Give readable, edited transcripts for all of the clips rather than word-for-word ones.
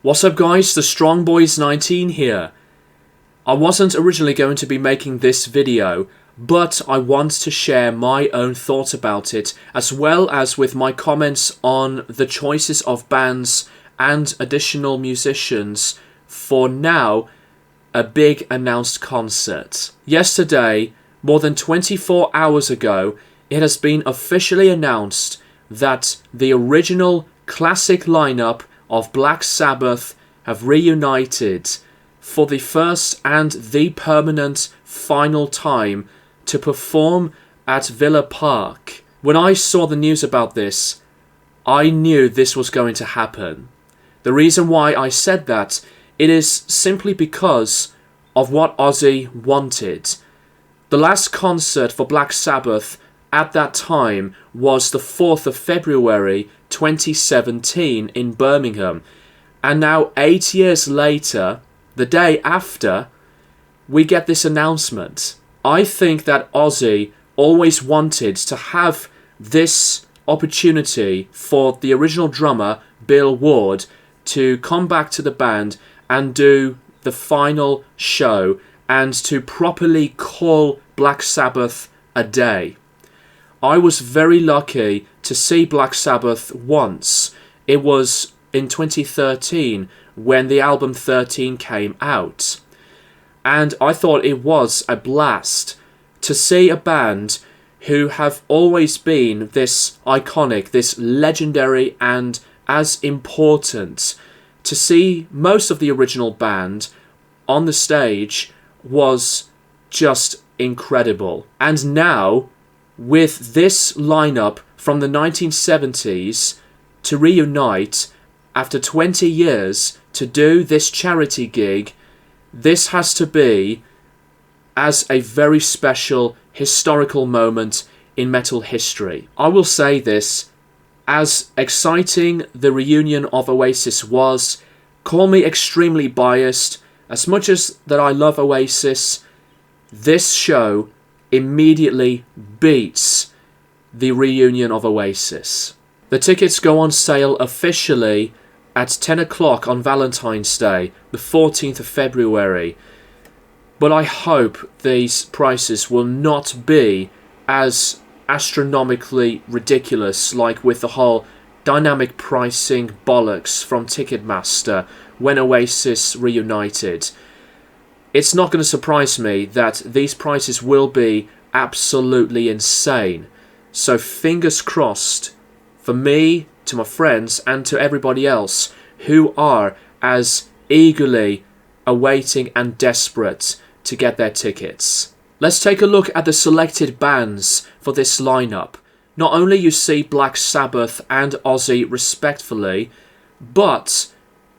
What's up guys, the Strong Boys 19 here. I wasn't originally going to be making this video, but I want to share my own thoughts about it, as well as with my comments on the choices of bands and additional musicians for now a big announced concert. Yesterday, more than 24 hours ago, it has been officially announced that the original classic lineup of Black Sabbath have reunited for the first and the permanent final time to perform at Villa Park. When I saw the news about this, I knew this was going to happen. The reason why I said that, it is simply because of what Ozzy wanted. The last concert for Black Sabbath at that time was the 4th of February 2017 in Birmingham, and now 8 years later, the day after, we get this announcement. I think that Ozzy always wanted to have this opportunity for the original drummer Bill Ward to come back to the band and do the final show and to properly call Black Sabbath a day. I was very lucky to see Black Sabbath once. It was in 2013 when the album 13 came out. And I thought it was a blast to see a band who have always been this iconic, this legendary and as important. To see most of the original band on the stage was just incredible. And now, with this lineup from the 1970s to reunite after 20 years to do this charity gig, this has to be as a very special historical moment in metal history. I will say this, as exciting the reunion of Oasis was, call me extremely biased, as much as that I love Oasis, this show immediately beats the reunion of Oasis. The tickets go on sale officially at 10 o'clock on Valentine's Day, the 14th of February. But I hope these prices will not be as astronomically ridiculous like with the whole dynamic pricing bollocks from Ticketmaster when Oasis reunited. It's not going to surprise me that these prices will be absolutely insane. So fingers crossed for me, to my friends, and to everybody else who are as eagerly awaiting and desperate to get their tickets. Let's take a look at the selected bands for this lineup. Not only you see Black Sabbath and Ozzy respectively, but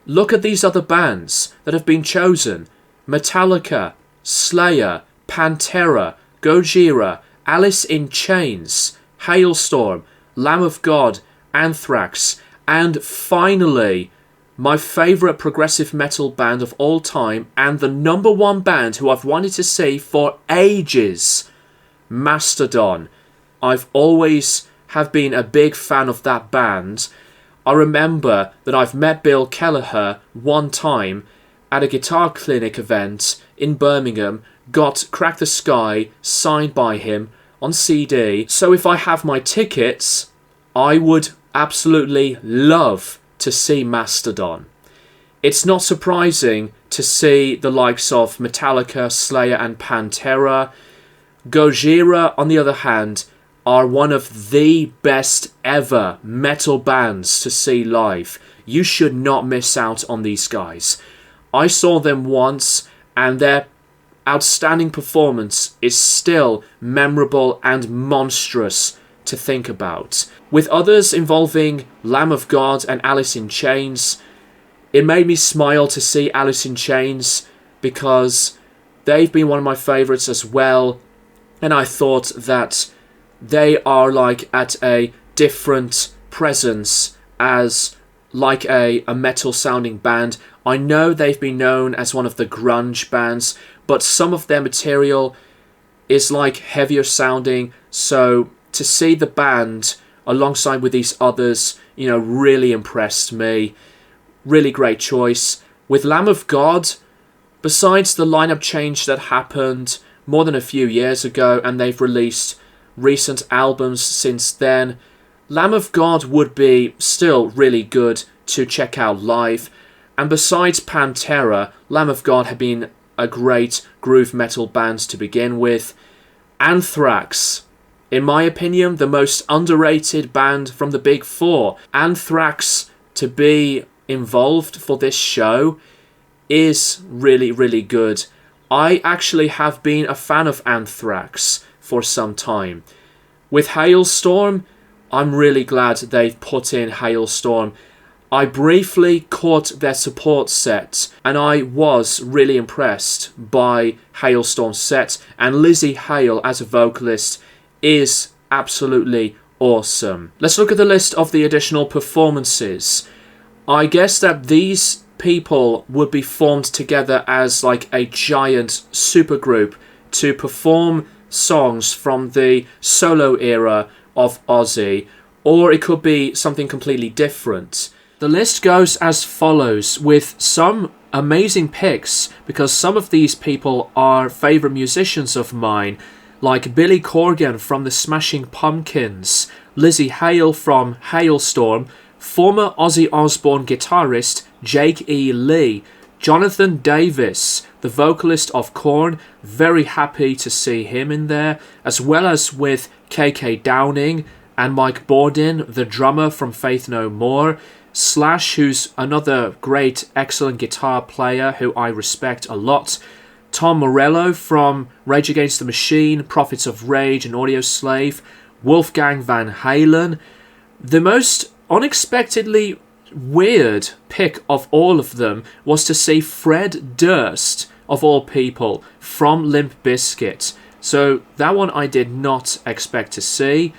look at these other bands that have been chosen. Metallica, Slayer, Pantera, Gojira, Alice in Chains, Hailstorm, Lamb of God, Anthrax, and finally, my favourite progressive metal band of all time and the #1 band who I've wanted to see for ages, Mastodon. I've always have been a big fan of that band. I remember that I've met Bill Kelleher one time at a guitar clinic event in Birmingham, got Crack the Sky signed by him on CD. So if I have my tickets, I would absolutely love to see Mastodon. It's not surprising to see the likes of Metallica, Slayer and Pantera. Gojira, on the other hand, are one of the best ever metal bands to see live. You should not miss out on these guys. I saw them once and their outstanding performance is still memorable and monstrous to think about. With others involving Lamb of God and Alice in Chains, it made me smile to see Alice in Chains because they've been one of my favourites as well, and I thought that they are like at a different presence as like a metal sounding band. I know they've been known as one of the grunge bands, but some of their material is like heavier sounding, so to see the band alongside with these others, really impressed me. really great choice. With Lamb of God, besides the lineup change that happened more than a few years ago, and they've released recent albums since then, Lamb of God would be still really good to check out live. And besides Pantera, Lamb of God had been a great groove metal band to begin with. Anthrax, in my opinion, the most underrated band from the Big Four. Anthrax, to be involved for this show, is really, really good. I actually have been a fan of Anthrax for some time. With Hailstorm, I'm really glad they've put in Hailstorm. I briefly caught their support set, and I was really impressed by Hailstorm's set, and Lizzie Hale as a vocalist is absolutely awesome. Let's look at the list of the additional performances. I guess that these people would be formed together as like a giant supergroup to perform songs from the solo era of Ozzy, or it could be something completely different. The list goes as follows, with some amazing picks, because some of these people are favourite musicians of mine, like Billy Corgan from the Smashing Pumpkins, Lizzie Hale from Hailstorm, former Ozzy Osbourne guitarist Jake E. Lee, Jonathan Davis, the vocalist of Korn, very happy to see him in there, as well as with KK Downing and Mike Bordin, the drummer from Faith No More, Slash, who's another great, excellent guitar player who I respect a lot, Tom Morello from Rage Against the Machine, Prophets of Rage and Audioslave, Wolfgang Van Halen. The most unexpectedly weird pick of all of them was to see Fred Durst, of all people, from Limp Bizkit. So that one I did not expect to see.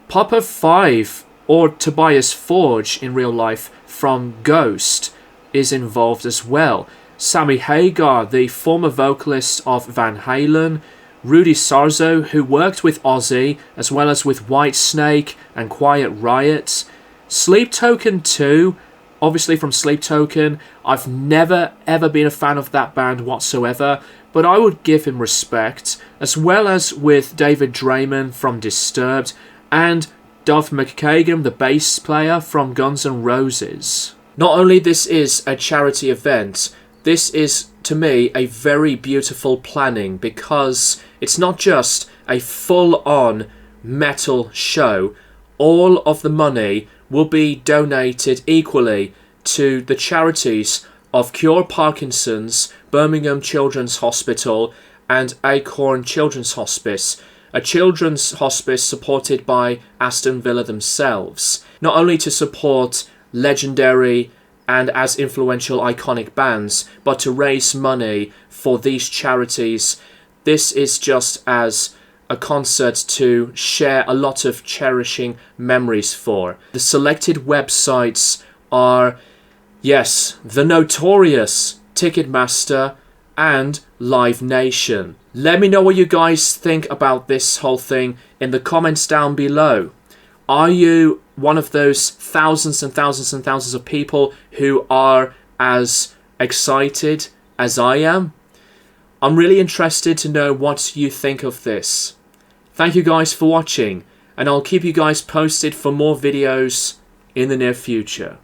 Papa 5, or Tobias Forge in real life, from Ghost, is involved as well. Sammy Hagar, the former vocalist of Van Halen, Rudy Sarzo, who worked with Ozzy, as well as with Whitesnake and Quiet Riot. Sleep Token 2, obviously from Sleep Token. I've never ever been a fan of that band whatsoever, but I would give him respect, as well as with David Draymond from Disturbed, and Duff McKagan, the bass player from Guns N' Roses. Not only this is a charity event, this is, to me, a very beautiful planning, because it's not just a full-on metal show. All of the money will be donated equally to the charities of Cure Parkinson's, Birmingham Children's Hospital, and Acorn Children's Hospice, a children's hospice supported by Aston Villa themselves, not only to support legendary and as influential iconic bands, but to raise money for these charities. This is just as a concert to share a lot of cherishing memories for. The selected websites are, yes, the notorious Ticketmaster and Live Nation. Let me know what you guys think about this whole thing in the comments down below. Are you one of those thousands and thousands and thousands of people who are as excited as I am? I'm really interested to know what you think of this. Thank you guys for watching, and I'll keep you guys posted for more videos in the near future.